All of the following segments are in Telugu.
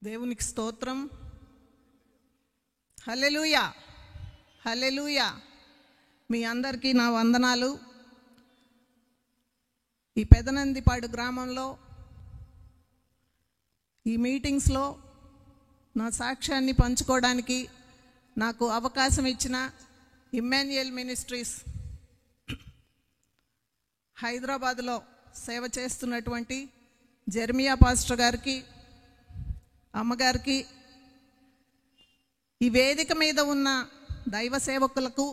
దేవునికి స్తోత్రం. హల్లెలూయా, హల్లెలూయా. మీ అందరికీ నా వందనాలు. ఈ పెదనందిపాడు గ్రామంలో ఈ మీటింగ్స్లో నా సాక్ష్యాన్ని పంచుకోవడానికి నాకు అవకాశం ఇచ్చిన ఇమ్మాన్యుయల్ మినిస్ట్రీస్ హైదరాబాద్లో సేవ చేస్తున్నటువంటి జెర్మియా పాస్టర్ గారికి, అమ్మగారికి, ఈ వేదిక మీద ఉన్న దైవ సేవకులకు,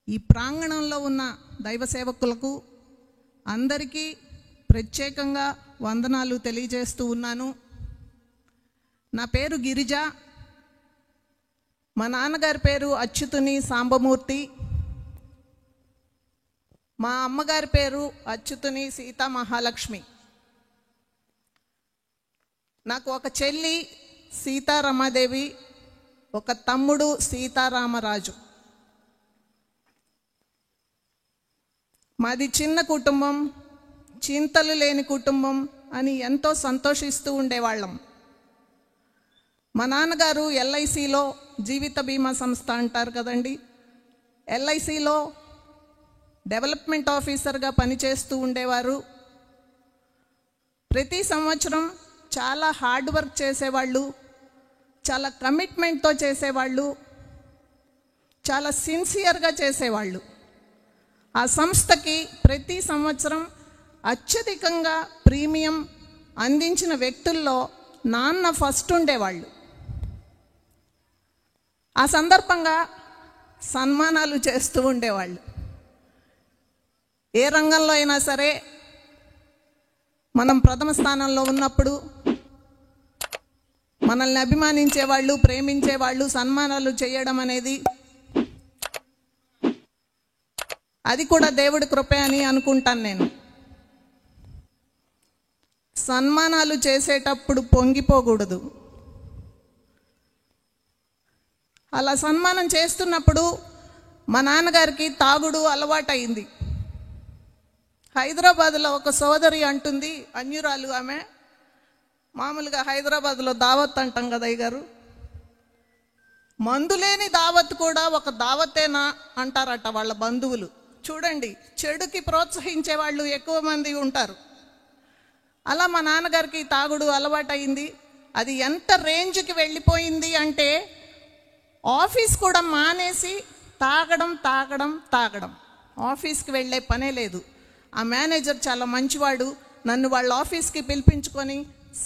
ఈ ప్రాంగణంలో ఉన్న దైవ సేవకులకు అందరికీ ప్రత్యేకంగా వందనాలు తెలియజేస్తూ ఉన్నాను. నా పేరు గిరిజ. మా నాన్నగారి పేరు అచ్యుతుని సాంబమూర్తి. మా అమ్మగారి పేరు అచ్యుతుని సీతా మహాలక్ష్మి. నాకు ఒక చెల్లి సీతారామాదేవి, ఒక తమ్ముడు సీతారామరాజు. మాది చిన్న కుటుంబం, చింతలు లేని కుటుంబం అని ఎంతో సంతోషిస్తూ ఉండేవాళ్ళం. మా నాన్నగారు ఎల్ఐసిలో, జీవిత బీమా సంస్థ అంటారు కదండి, ఎల్ఐసిలో డెవలప్మెంట్ ఆఫీసర్గా పనిచేస్తూ ఉండేవారు. ప్రతి సంవత్సరం చాలా హార్డ్ వర్క్ చేసేవాళ్ళు, చాలా కమిట్మెంట్తో చేసేవాళ్ళు, చాలా సిన్సియర్గా చేసేవాళ్ళు. ఆ సంస్థకి ప్రతి సంవత్సరం అత్యధికంగా ప్రీమియం అందించిన వ్యక్తుల్లో నాన్న ఫస్ట్ ఉండేవాళ్ళు. ఆ సందర్భంగా సన్మానాలు చేస్తూ ఉండేవాళ్ళు. ఏ రంగంలో అయినా సరే మనం ప్రథమ స్థానంలో ఉన్నప్పుడు మనల్ని అభిమానించేవాళ్ళు, ప్రేమించేవాళ్ళు సన్మానాలు చేయడం అనేది అది కూడా దేవుడి కృపే అని అనుకుంటాను నేను. సన్మానాలు చేసేటప్పుడు పొంగిపోకూడదు. అలా సన్మానం చేస్తున్నప్పుడు మా నాన్నగారికి తాగుడు అలవాటైంది. హైదరాబాద్లో ఒక సోదరి అంటుంది, అన్యురాలు ఆమె. మామూలుగా హైదరాబాద్లో దావత్ అంటాం కదా అయ్య గారు, మందులేని దావత్ కూడా ఒక దావతేనా అంటారట వాళ్ళ బంధువులు. చూడండి, చెడుకి ప్రోత్సహించే వాళ్ళు ఎక్కువ మంది ఉంటారు. అలా మా నాన్నగారికి తాగుడు అలవాటైంది. అది ఎంత రేంజ్కి వెళ్ళిపోయింది అంటే ఆఫీస్ కూడా మానేసి తాగడం తాగడం తాగడం. ఆఫీస్కి వెళ్ళే పనే లేదు. ఆ మేనేజర్ చాలా మంచివాడు. నన్ను వాళ్ళ ఆఫీస్కి పిలిపించుకొని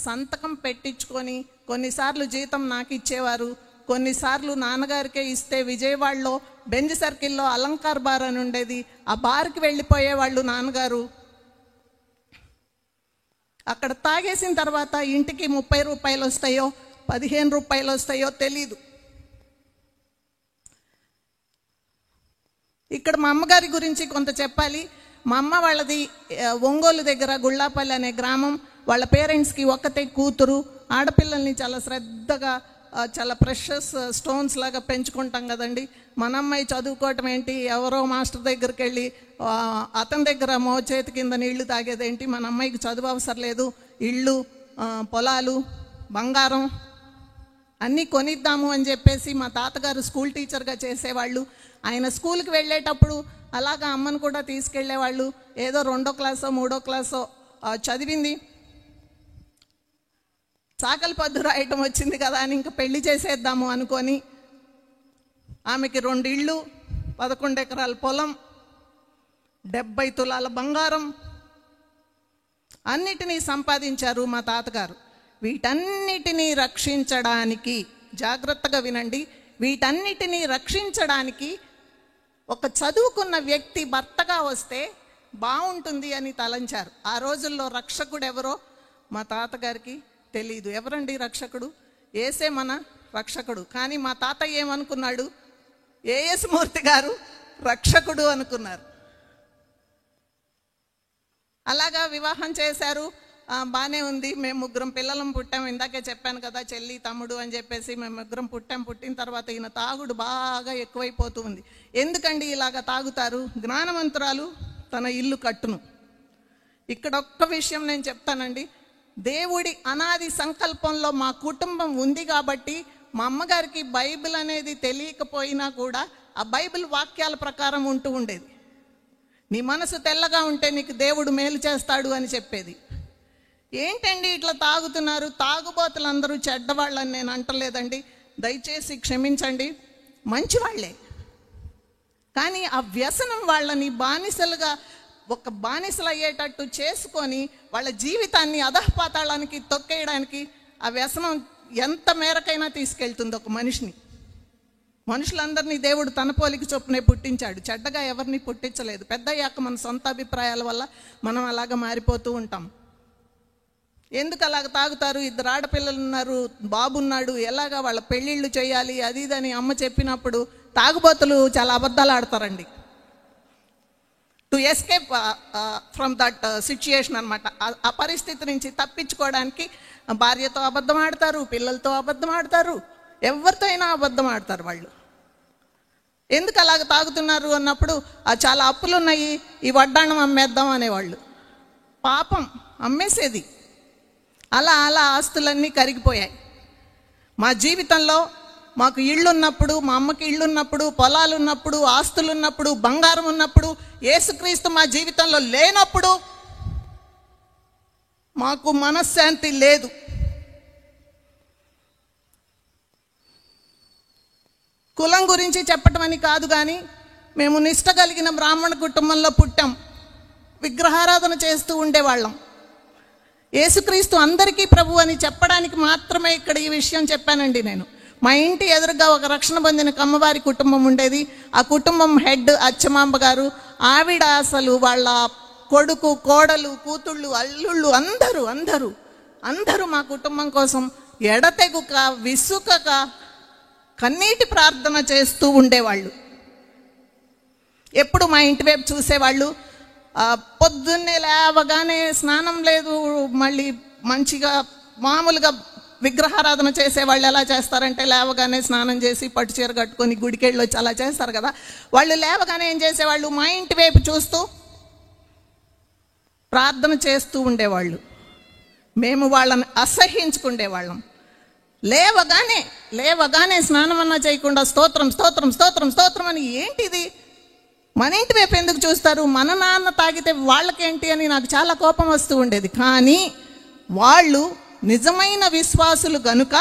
సంతకం పెట్టించుకొని కొన్నిసార్లు జీతం నాకు ఇచ్చేవారు, కొన్నిసార్లు నాన్నగారికే ఇస్తే విజయవాడలో బెంజ్ సర్కిల్లో అలంకార్ బార్ అని ఉండేది, ఆ బార్కి వెళ్ళిపోయేవాళ్ళు నాన్నగారు. అక్కడ తాగేసిన తర్వాత ఇంటికి 30 రూపాయలు వస్తాయో 15 రూపాయలు వస్తాయో తెలీదు. ఇక్కడ మా అమ్మగారి గురించి కొంత చెప్పాలి. మా అమ్మ వాళ్ళది ఒంగోలు దగ్గర గుళ్ళాపల్లి అనే గ్రామం. వాళ్ళ పేరెంట్స్కి ఒక్కతే కూతురు. ఆడపిల్లల్ని చాలా శ్రద్ధగా, చాలా ప్రెషస్ స్టోన్స్ లాగా పెంచుకుంటాం కదండి. మన అమ్మాయి చదువుకోవటం ఏంటి, ఎవరో మాస్టర్ దగ్గరికి వెళ్ళి అతని దగ్గర చేతి కింద నీళ్లు తాగేదేంటి, మన అమ్మాయికి చదువు అవసరం లేదు, ఇళ్ళు, పొలాలు, బంగారం అన్నీ కొనిద్దాము అని చెప్పేసి మా తాతగారు స్కూల్ టీచర్గా చేసేవాళ్ళు. ఆయన స్కూల్కి వెళ్ళేటప్పుడు అలాగా అమ్మను కూడా తీసుకెళ్లేవాళ్ళు. ఏదో 2వ క్లాసో 3వ క్లాసో చదివింది, చాకలి పద్దు రాయటం వచ్చింది కదా అని ఇంకా పెళ్లి చేసేద్దాము అనుకొని ఆమెకి 2 ఇళ్ళు, 11 ఎకరాల పొలం, 70 తులాల బంగారం అన్నిటినీ సంపాదించారు మా తాతగారు. వీటన్నిటినీ రక్షించడానికి, జాగ్రత్తగా వినండి, వీటన్నిటినీ రక్షించడానికి ఒక చదువుకున్న వ్యక్తి భర్తగా వస్తే బాగుంటుంది అని తలంచారు. ఆ రోజుల్లో రక్షకుడు ఎవరో మా తాతగారికి తెలీదు. ఎవరండి రక్షకుడు? యేసే మన రక్షకుడు. కానీ మా తాత ఏమనుకున్నాడు? ఏఎస్ మూర్తి గారు రక్షకుడు అనుకున్నారు. అలాగా వివాహం చేశారు. బాగానే ఉంది. మేము 3 పిల్లలం పుట్టాము. ఇందాకే చెప్పాను కదా, చెల్లి తమ్ముడు అని చెప్పేసి మేము 3 పుట్టాం. పుట్టిన తర్వాత ఈయన తాగుడు బాగా ఎక్కువైపోతూ ఉంది. ఎందుకండి ఇలాగ తాగుతారు? జ్ఞానవంతురాలు తన ఇల్లు కట్టును. ఇక్కడ ఒక్క విషయం నేను చెప్తానండి. దేవుడి అనాది సంకల్పంలో మా కుటుంబం ఉంది కాబట్టి మా అమ్మగారికి బైబిల్ అనేది తెలియకపోయినా కూడా ఆ బైబిల్ వాక్యాల ప్రకారం ఉంటూ ఉండేది. నీ మనసు తెల్లగా ఉంటే నీకు దేవుడు మేలు చేస్తాడు అని చెప్పేది. ఏంటండి ఇట్లా తాగుతున్నారు? తాగుబోతులందరూ చెడ్డవాళ్ళని నేను అంటలేదండి, దయచేసి క్షమించండి, మంచివాళ్లే. కానీ ఆ వ్యసనం వాళ్ళని బానిసలు అయ్యేటట్టు చేసుకొని వాళ్ళ జీవితాన్ని అధఃపాతాళానికి తొక్కేయడానికి ఆ వ్యసనం ఎంత మేరకైనా తీసుకెళ్తుంది ఒక మనిషిని. మనుషులందరినీ దేవుడు తన పోలికి చొప్పునే పుట్టించాడు, చెడ్డగా ఎవరిని పుట్టించలేదు. పెద్దయ్యాక మన సొంత అభిప్రాయాల వల్ల మనం అలాగ మారిపోతూ ఉంటాం. ఎందుకు అలాగ తాగుతారు? 2 ఆడపిల్లలు ఉన్నారు, బాబు ఉన్నాడు, ఎలాగా వాళ్ళ పెళ్ళిళ్ళు చేయాలి అది ఇదని అమ్మ చెప్పినప్పుడు తాగుబోతులు చాలా అబద్ధాలు ఆడతారండి, to escape from that situation అనమాట. ఆ పరిస్థితి నుంచి తప్పించుకోవడానికి భార్యతో అబద్ధం ఆడతారు, పిల్లలతో అబద్ధం ఆడతారు, ఎవరితో అయినా అబద్ధం ఆడతారు వాళ్ళు. ఎందుకు అలాగ తాగుతున్నారు అన్నప్పుడు చాలా అప్పులు ఉన్నాయి, ఈ వడ్డాణం అమ్మేద్దాం అనేవాళ్ళు. పాపం, అమ్మేసేది. అలా ఆస్తులన్నీ కరిగిపోయాయి. మా జీవితంలో మాకు ఇళ్ళు ఉన్నప్పుడు, మా అమ్మకి ఇళ్ళు ఉన్నప్పుడు, పొలాలు ఉన్నప్పుడు, ఆస్తులు ఉన్నప్పుడు, బంగారం ఉన్నప్పుడు, యేసుక్రీస్తు మా జీవితంలో లేనప్పుడు మాకు మనశ్శాంతి లేదు. కులం గురించి చెప్పటం అని కాదు, కానీ మేము నిష్ట కలిగిన బ్రాహ్మణ కుటుంబంలో పుట్టాం. విగ్రహారాధన చేస్తూ ఉండేవాళ్ళం. యేసుక్రీస్తు అందరికీ ప్రభు అని చెప్పడానికి మాత్రమే ఇక్కడ ఈ విషయం చెప్పానండి నేను. మా ఇంటి ఎదురుగా ఒక రక్షణ పొందిన కమ్మవారి కుటుంబం ఉండేది. ఆ కుటుంబం హెడ్ అచ్చమాంబ గారు. ఆవిడ అసలు వాళ్ళ కొడుకు, కోడలు, కూతుళ్ళు, అల్లుళ్ళు అందరూ మా కుటుంబం కోసం ఎడతెగుక, విసుకక, కన్నీటి ప్రార్థన చేస్తూ ఉండేవాళ్ళు. ఎప్పుడు మా ఇంటి వైపు చూసేవాళ్ళు. పొద్దున్నే లేవగానే స్నానం లేదు, మళ్ళీ మంచిగా మామూలుగా విగ్రహారాధన చేసేవాళ్ళు ఎలా చేస్తారంటే లేవగానే స్నానం చేసి పట్టు చీర కట్టుకొని గుడికెళ్ళి వచ్చి అలా చేస్తారు కదా. వాళ్ళు లేవగానే ఏం చేసేవాళ్ళు? మా ఇంటి వైపు చూస్తూ ప్రార్థన చేస్తూ ఉండేవాళ్ళు. మేము వాళ్ళని అసహ్యించుకుండేవాళ్ళం. లేవగానే స్నానం అన్నా చేయకుండా స్తోత్రం స్తోత్రం స్తోత్రం స్తోత్రం అని. ఏంటిది? మన ఇంటి వైపు ఎందుకు చూస్తారు? మన నాన్న తాగితే వాళ్ళకేంటి అని నాకు చాలా కోపం వస్తూ ఉండేది. కానీ వాళ్ళు నిజమైన విశ్వాసులు గనుక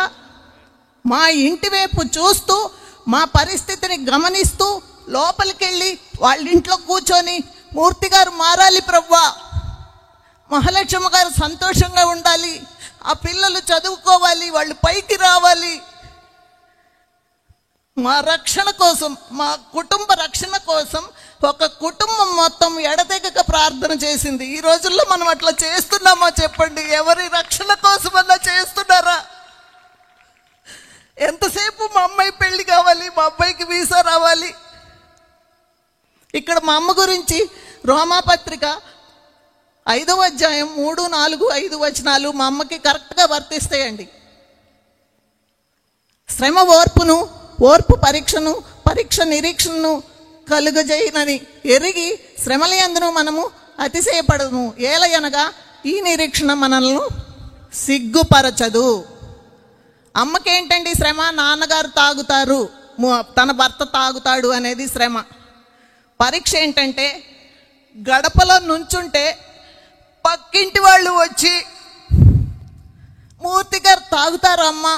మా ఇంటి వైపు చూస్తూ, మా పరిస్థితిని గమనిస్తూ లోపలికెళ్ళి వాళ్ళ ఇంట్లో కూర్చొని, మూర్తి గారు మారాలి ప్రవ్వా, మహాలక్ష్మ గారు సంతోషంగా ఉండాలి, ఆ పిల్లలు చదువుకోవాలి, వాళ్ళు పైకి రావాలి, మా రక్షణ కోసం, మా కుటుంబ రక్షణ కోసం ఒక కుటుంబం మొత్తం ఎడతెగక ప్రార్థన చేసింది. ఈ రోజుల్లో మనం అట్లా చేస్తున్నామా చెప్పండి? ఎవరి రక్షణ కోసం అలా చేస్తున్నారా? ఎంతసేపు మా అమ్మాయి పెళ్లి కావాలి, మా అబ్బాయికి వీసా రావాలి. ఇక్కడ మా అమ్మ గురించి రోమాపత్రిక 5వ అధ్యాయం 3, 4, 5 వచనాలు మా అమ్మకి కరెక్ట్గా వర్తిస్తాయండి. శ్రమ ఓర్పును, ఓర్పు పరీక్షను, పరీక్ష నిరీక్షణను కలుగజేయనని ఎరిగి శ్రమలయందును మనము అతిశయపడము. ఏలయనగా ఈ నిరీక్షణ మనల్ని సిగ్గుపరచదు. అమ్మకేంటండి శ్రమ? నాన్నగారు తాగుతారు, తన భర్త తాగుతాడు అనేది శ్రమ. పరీక్ష ఏంటంటే గడపలో నుంచుంటే పక్కింటి వాళ్ళు వచ్చి, మూర్తి గారు తాగుతారు అమ్మా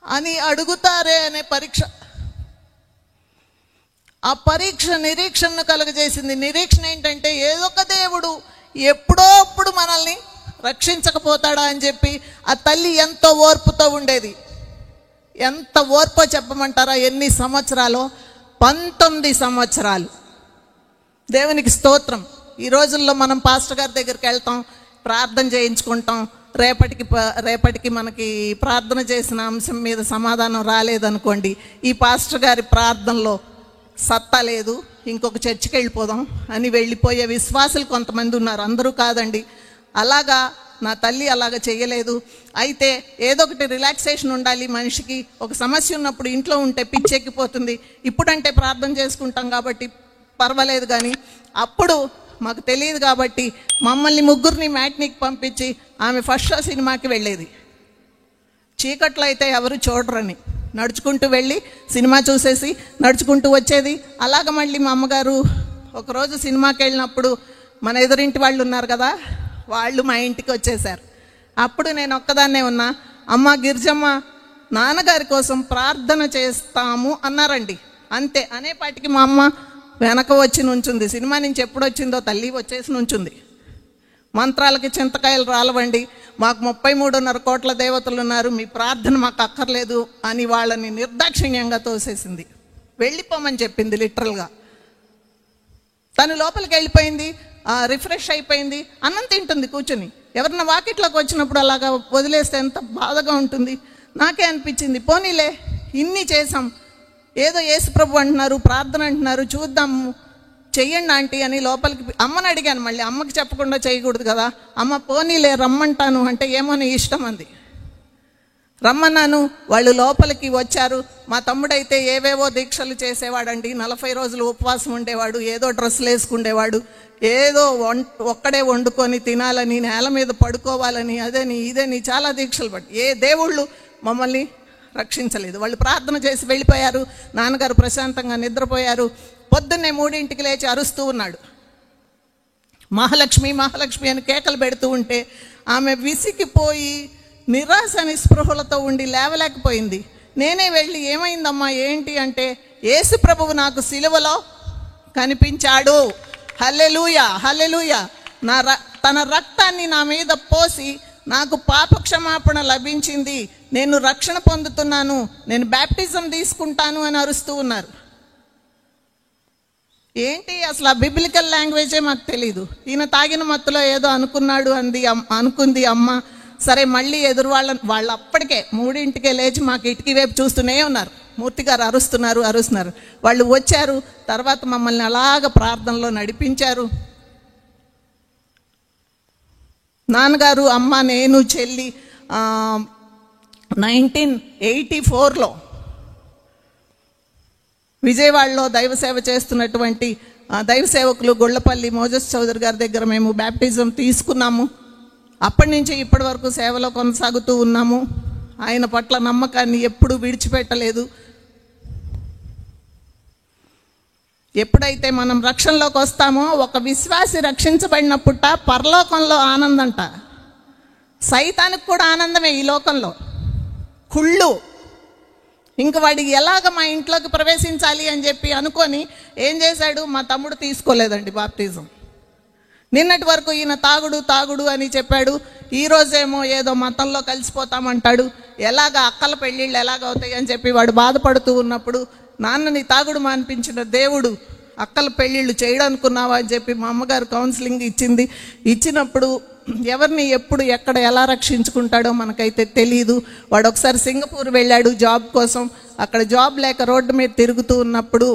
అని అడుగుతారే అనే పరీక్ష. ఆ పరీక్ష నిరీక్షణను కలుగజేసింది. నిరీక్షణ ఏంటంటే ఏదో ఒక దేవుడు ఎప్పుడో అప్పుడు మనల్ని రక్షించకపోతాడా అని చెప్పి ఆ తల్లి ఎంతో ఓర్పుతో ఉండేది. ఎంత ఓర్పో చెప్పమంటారా? ఎన్ని సంవత్సరాలు? 19 సంవత్సరాలు. దేవునికి స్తోత్రం. ఈ రోజుల్లో మనం పాస్టర్ గారి దగ్గరికి వెళ్తాం, ప్రార్థన చేయించుకుంటాం. రేపటికి మనకి ప్రార్థన చేసిన అంశం మీద సమాధానం రాలేదనుకోండి, ఈ పాస్టర్ గారి ప్రార్థనలో సత్తా లేదు, ఇంకొక చర్చికి వెళ్ళిపోదాం అని వెళ్ళిపోయే విశ్వాసులు కొంతమంది ఉన్నారు. అందరూ కాదండి. అలాగా నా తల్లి అలాగ చేయలేదు. అయితే ఏదో ఒకటి రిలాక్సేషన్ ఉండాలి మనిషికి. ఒక సమస్య ఉన్నప్పుడు ఇంట్లో ఉంటే పిచ్చెక్కిపోతుంది. ఇప్పుడంటే ప్రార్థన చేసుకుంటాం కాబట్టి పర్వాలేదు, కానీ అప్పుడు మాకు తెలియదు కాబట్టి మమ్మల్ని ముగ్గురిని మ్యాట్నీకి పంపించి ఆమె ఫస్ట్ షో సినిమాకి వెళ్ళేది. చీకట్లో అయితే ఎవరు చూడరని నడుచుకుంటూ వెళ్ళి సినిమా చూసేసి నడుచుకుంటూ వచ్చేది. అలాగ మళ్ళీ మా అమ్మగారు ఒకరోజు సినిమాకి వెళ్ళినప్పుడు మన ఎదురింటి వాళ్ళు ఉన్నారు కదా, వాళ్ళు మా ఇంటికి వచ్చేసారు. అప్పుడు నేను ఒక్కదాన్నే ఉన్నా. అమ్మ గిరిజమ్మ నాన్నగారి కోసం ప్రార్థన చేస్తాము అన్నారండి. అంతే అనేపాటికి మా అమ్మ వెనక వచ్చి నుంచుంది. సినిమా నుంచి ఎప్పుడు వచ్చిందో తల్లి వచ్చేసి నుంచుంది. మంత్రాలకి చింతకాయలు రాలవండి, మాకు 33.5 కోట్ల దేవతలు ఉన్నారు, మీ ప్రార్థన మాకు అక్కర్లేదు అని వాళ్ళని నిర్దాక్షిణ్యంగా తోసేసింది. వెళ్ళిపోమని చెప్పింది లిటరల్గా. తను లోపలికి వెళ్ళిపోయింది, రిఫ్రెష్ అయిపోయింది, అన్నం తింటుంది కూర్చొని. ఎవరన్నా వాకిట్లోకి వచ్చినప్పుడు అలాగా వదిలేస్తే ఎంత బాధగా ఉంటుంది. నాకే అనిపించింది, పోనీలే ఇన్ని చేసాం, ఏదో యేసు ప్రభు అంటున్నారు, ప్రార్థన అంటున్నారు, చూద్దాము చెయ్యండి ఆంటీ అని లోపలికి అమ్మని అడిగాను. మళ్ళీ అమ్మకి చెప్పకుండా చేయకూడదు కదా. అమ్మ పోనీలే రమ్మంటాను అంటే ఏమో నీ ఇష్టం అంది. రమ్మన్నాను. వాళ్ళు లోపలికి వచ్చారు. మా తమ్ముడైతే ఏవేవో దీక్షలు చేసేవాడండి. 40 రోజులు ఉపవాసం ఉండేవాడు, ఏదో డ్రెస్సులు వేసుకుండేవాడు, ఏదో ఒక్కడే వండుకొని తినాలని, నేల మీద పడుకోవాలని, అదేని ఇదేని చాలా దీక్షలు పట్టి ఏ దేవుళ్ళు మమ్మల్ని రక్షించలేదు. వాళ్ళు ప్రార్థన చేసి వెళ్ళిపోయారు. నాన్నగారు ప్రశాంతంగా నిద్రపోయారు. పొద్దున్నే 3ంటికి లేచి అరుస్తూ ఉన్నాడు. మహాలక్ష్మి మహాలక్ష్మి అని కేకలు పెడుతూ ఉంటే ఆమె విసిగిపోయి నిరాశ నిస్పృహలతో ఉండి లేవలేకపోయింది. నేనే వెళ్ళి ఏమైందమ్మా ఏంటి అంటే, యేసు ప్రభువు నాకు సిలువలో కనిపించాడు, హల్లెలూయా హల్లెలూయా, తన రక్తాన్ని నా మీద పోసి నాకు పాపక్షమాపణ లభించింది, నేను రక్షణ పొందుతున్నాను, నేను బ్యాప్టిజం తీసుకుంటాను అని అరుస్తూ ఉన్నారు. ఏంటి అసలు ఆ బిబ్లికల్ లాంగ్వేజే మాకు తెలీదు. ఈయన తాగిన మత్తులో ఏదో అనుకుంది అమ్మ. సరే మళ్ళీ ఎదురు వాళ్ళు అప్పటికే 3ంటికే లేచి మా కిటికీ వైపు చూస్తూనే ఉన్నారు. మూర్తి గారు అరుస్తున్నారు. వాళ్ళు వచ్చారు. తర్వాత మమ్మల్ని అలాగ ప్రార్థనలో నడిపించారు. నాన్నగారు, అమ్మ, నేను, చెల్లి 1984లో విజయవాడలో దైవ సేవ చేస్తున్నటువంటి దైవ సేవకులు గొళ్ళపల్లి మోజస్ చౌదరి గారి దగ్గర మేము బ్యాప్టిజం తీసుకున్నాము. అప్పటి నుంచి ఇప్పటి వరకు సేవలో కొనసాగుతూ ఉన్నాము. ఆయన పట్ల నమ్మకాన్ని ఎప్పుడూ విడిచిపెట్టలేదు. ఎప్పుడైతే మనం రక్షణలోకి వస్తామో, ఒక విశ్వాసి రక్షించబడినప్పుట పరలోకంలో ఆనందంట. సైతానికి కూడా ఆనందమే ఈ లోకంలో. కుళ్ళు ఇంక వాడికి ఎలాగ మా ఇంట్లోకి ప్రవేశించాలి అని చెప్పి అనుకొని ఏం చేశాడు, మా తమ్ముడు తీసుకోలేదండి బాప్టిజం. నిన్నటి వరకు ఈయన తాగుడు అని చెప్పాడు. ఈరోజేమో ఏదో మతంలో కలిసిపోతామంటాడు. ఎలాగ అక్కల పెళ్ళిళ్ళు ఎలాగవుతాయి అని చెప్పి వాడు బాధపడుతూ ఉన్నప్పుడు, నాన్నని తాగుడు మానిపించిన దేవుడు అక్కల పెళ్ళిళ్ళు చేయడానుకున్నావా అని చెప్పి మా అమ్మగారు కౌన్సిలింగ్ ఇచ్చినప్పుడు ఎవరిని ఎప్పుడు ఎక్కడ ఎలా రక్షించుకుంటాడో మనకైతే తెలీదు. వాడు ఒకసారి సింగపూర్ వెళ్ళాడు జాబ్ కోసం. అక్కడ జాబ్ లేక రోడ్డు మీద తిరుగుతూ ఉన్నప్పుడు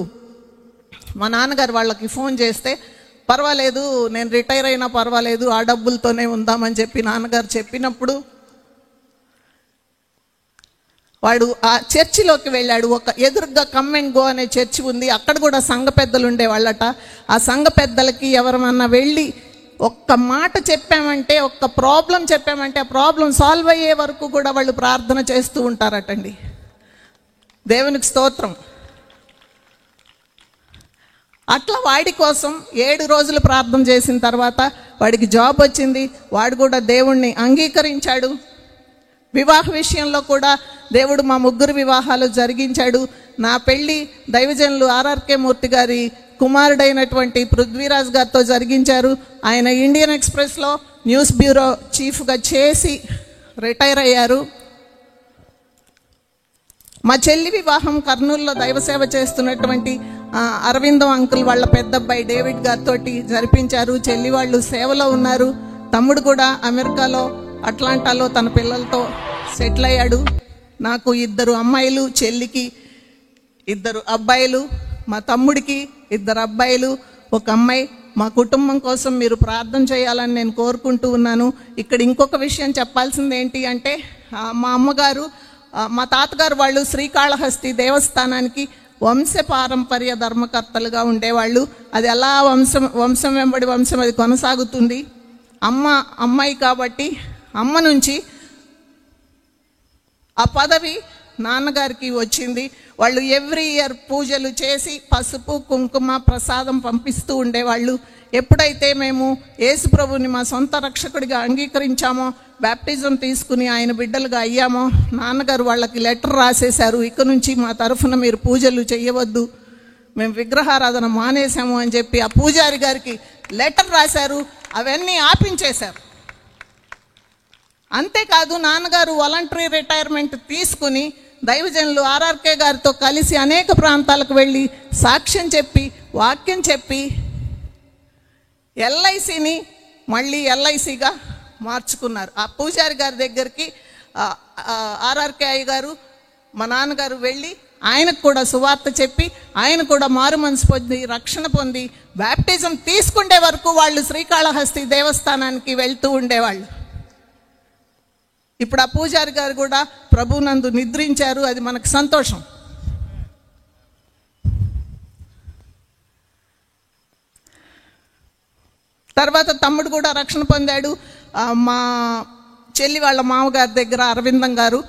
మా నాన్నగారు వాళ్ళకి ఫోన్ చేస్తే, పర్వాలేదు నేను రిటైర్ అయినా పర్వాలేదు, ఆ డబ్బులతోనే ఉందామని చెప్పి నాన్నగారు చెప్పినప్పుడు వాడు ఆ చర్చిలోకి వెళ్ళాడు. ఒక ఎదురుగా కమ్ అండ్ గో అనే చర్చి ఉంది, అక్కడ కూడా సంఘ పెద్దలు ఉండేవాళ్ళట. ఆ సంఘ పెద్దలకి ఎవరమన్నా వెళ్ళి ఒక్క మాట చెప్పామంటే, ఒక్క ప్రాబ్లం చెప్పామంటే ఆ ప్రాబ్లం సాల్వ్ అయ్యే వరకు కూడా వాళ్ళు ప్రార్థన చేస్తూ ఉంటారటండి. దేవునికి స్తోత్రం. అట్లా వాడి కోసం 7 రోజులు ప్రార్థన చేసిన తర్వాత వాడికి జాబ్ వచ్చింది. వాడు కూడా దేవుణ్ణి అంగీకరించాడు. వివాహ విషయంలో కూడా దేవుడు మా 3 వివాహాలు జరిగించాడు. నా పెళ్ళి దైవజనులు ఆర్ఆర్కే మూర్తి గారి కుమారుడైనటువంటి పృథ్వీరాజ్ గారితో జరిగించారు. ఆయన ఇండియన్ ఎక్స్ప్రెస్లో న్యూస్ బ్యూరో చీఫ్గా చేసి రిటైర్ అయ్యారు. మా చెల్లి వివాహం కర్నూలులో దైవసేవ చేస్తున్నటువంటి అరవిందం అంకుల్ వాళ్ళ పెద్దబ్బాయి డేవిడ్ గారితో జరిపించారు. చెల్లి వాళ్ళు సేవలో ఉన్నారు. తమ్ముడు కూడా అమెరికాలో అట్లాంటాలో తన పిల్లలతో సెటిల్ అయ్యాడు. నాకు 2 అమ్మాయిలు, చెల్లికి 2 అబ్బాయిలు, మా తమ్ముడికి 2 అబ్బాయిలు, 1 అమ్మాయి. మా కుటుంబం కోసం మీరు ప్రార్థన చేయాలని నేను కోరుకుంటూ ఉన్నాను. ఇక్కడ ఇంకొక విషయం చెప్పాల్సింది ఏంటి అంటే, మా అమ్మగారు, మా తాతగారు వాళ్ళు శ్రీకాళహస్తి దేవస్థానానికి వంశపారంపర్య ధర్మకర్తలుగా ఉండేవాళ్ళు. అది ఎలా వంశం వెంబడి వంశం అది కొనసాగుతుంది. అమ్మాయి కాబట్టి అమ్మ నుంచి ఆ పదవి నాన్నగారికి వచ్చింది. వాళ్ళు ఎవ్రీ ఇయర్ పూజలు చేసి పసుపు కుంకుమ ప్రసాదం పంపిస్తూ ఉండేవాళ్ళు. ఎప్పుడైతే మేము యేసు ప్రభుని మా సొంత రక్షకుడిగా అంగీకరించామో, బ్యాప్టిజం తీసుకుని ఆయన బిడ్డలుగా అయ్యామో, నాన్నగారు వాళ్ళకి లెటర్ రాసేశారు, ఇక నుంచి మా తరఫున మీరు పూజలు చేయవద్దు, మేము విగ్రహారాధన మానేశాము అని చెప్పి ఆ పూజారి గారికి లెటర్ రాశారు. అవన్నీ ఆపించేశారు. అంతేకాదు నాన్నగారు వాలంటరీ రిటైర్మెంట్ తీసుకుని దైవజనులు ఆర్ఆర్కే గారితో కలిసి అనేక ప్రాంతాలకు వెళ్ళి సాక్ష్యం చెప్పి వాక్యం చెప్పి ఎల్ఐసిని మళ్ళీ ఎల్ఐసిగా మార్చుకున్నారు. ఆ పూజారి గారి దగ్గరికి ఆర్ఆర్కే అయ్య గారు మా నాన్నగారు వెళ్ళి ఆయనకు కూడా సువార్త చెప్పి ఆయన కూడా మారు మనసు పొంది రక్షణ పొంది బ్యాప్టిజం తీసుకునే వరకు వాళ్ళు శ్రీకాళహస్తి దేవస్థానానికి వెళ్తూ ఉండేవాళ్ళు. ఇప్పుడు ఆ పూజారి గారు కూడా ప్రభునందు నిద్రించారు. అది మనకు సంతోషం. తర్వాత తమ్ముడు కూడా రక్షణ పొందాడు. మా చెల్లి వాళ్ళ మామగారి దగ్గర అరవిందం గారు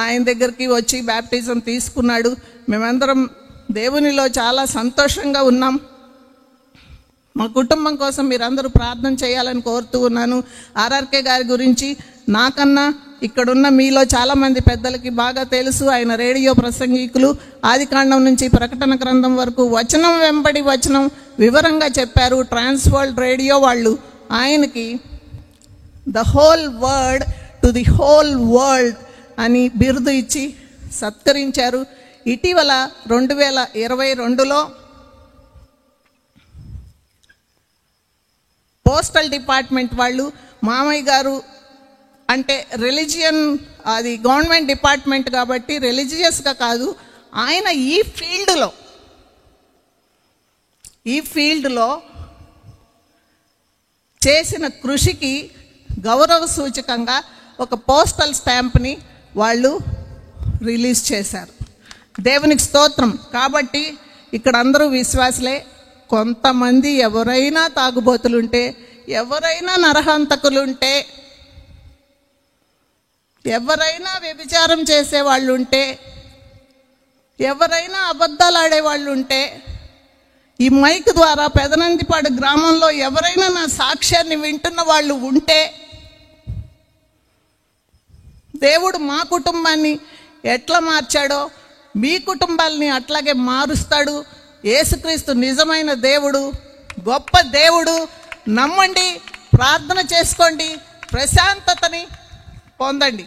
ఆయన దగ్గరికి వచ్చి బ్యాప్టిజం తీసుకున్నాడు. మేమందరం దేవునిలో చాలా సంతోషంగా ఉన్నాం. మా కుటుంబం కోసం మీరందరూ ప్రార్థన చేయాలని కోరుతూ ఉన్నాను. ఆర్ఆర్కే గారి గురించి నాకన్నా ఇక్కడున్న మీలో చాలామంది పెద్దలకి బాగా తెలుసు. ఆయన రేడియో ప్రసంగికులు. ఆదికాండం నుంచి ప్రకటన గ్రంథం వరకు వచనం వెంబడి వచనం వివరంగా చెప్పారు. ట్రాన్స్‌వరల్డ్ రేడియో వాళ్ళు ఆయనకి the whole word to the whole world అని బిరుదు ఇచ్చి సత్కరించారు. ఇటీవల 2022లో పోస్టల్ డిపార్ట్మెంట్ వాళ్ళు మామయ్య గారు అంటే రిలీజియన్, అది గవర్నమెంట్ డిపార్ట్మెంట్ కాబట్టి రిలీజియస్గా కాదు, ఆయన ఈ ఫీల్డ్లో చేసిన కృషికి గౌరవ సూచకంగా ఒక పోస్టల్ స్టాంప్ని వాళ్ళు రిలీజ్ చేశారు. దేవునికి స్తోత్రం. కాబట్టి ఇక్కడ అందరూ విశ్వాసులే. కొంతమంది ఎవరైనా తాగుబోతులుంటే, ఎవరైనా నరహంతకులుంటే, ఎవరైనా వ్యభిచారం చేసేవాళ్ళు ఉంటే, ఎవరైనా అబద్ధాలు ఆడేవాళ్ళు ఉంటే, ఈ మైక్ ద్వారా పెదనందిపాడు గ్రామంలో ఎవరైనా నా సాక్ష్యాన్ని వింటున్న వాళ్ళు ఉంటే, దేవుడు మా కుటుంబాన్ని ఎట్లా మార్చాడో మీ కుటుంబాలని అట్లాగే మారుస్తాడు. యేసుక్రీస్తు నిజమైన దేవుడు, గొప్ప దేవుడు. నమ్మండి, ప్రార్థన చేసుకోండి, ప్రశాంతతని పొందండి.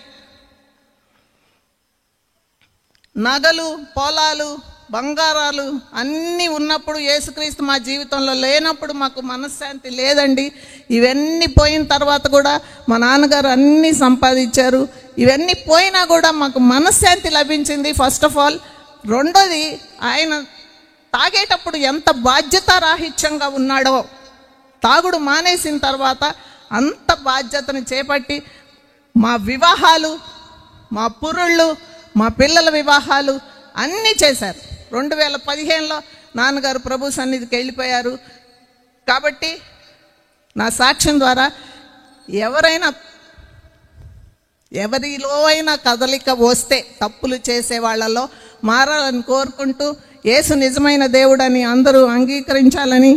నగలు, పొలాలు, బంగారాలు అన్నీ ఉన్నప్పుడు యేసుక్రీస్తు మా జీవితంలో లేనప్పుడు మాకు మనశ్శాంతి లేదండి. ఇవన్నీ పోయిన తర్వాత కూడా మా నాన్నగారు అన్నీ సంపాదించారు. ఇవన్నీ పోయినా కూడా మాకు మనశ్శాంతి లభించింది ఫస్ట్ ఆఫ్ ఆల్. రెండోది, ఆయన తాగేటప్పుడు ఎంత బాధ్యతారాహిత్యంగా ఉన్నాడో, తాగుడు మానేసిన తర్వాత అంత బాధ్యతను చేపట్టి మా వివాహాలు, మా పురుళ్ళు, మా పిల్లల వివాహాలు అన్నీ చేశారు. 2015లో నాన్నగారు ప్రభు సన్నిధికి వెళ్ళిపోయారు. కాబట్టి నా సాక్ష్యం ద్వారా ఎవరిలో అయినా కదలిక వస్తే తప్పులు చేసే వాళ్ళలో మారాలని కోరుకుంటూ, యేసు నిజమైన దేవుడని అందరూ అంగీకరించాలని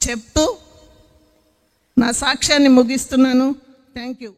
చెప్తూ నా సాక్ష్యాన్ని ముగిస్తున్నాను. Thank you.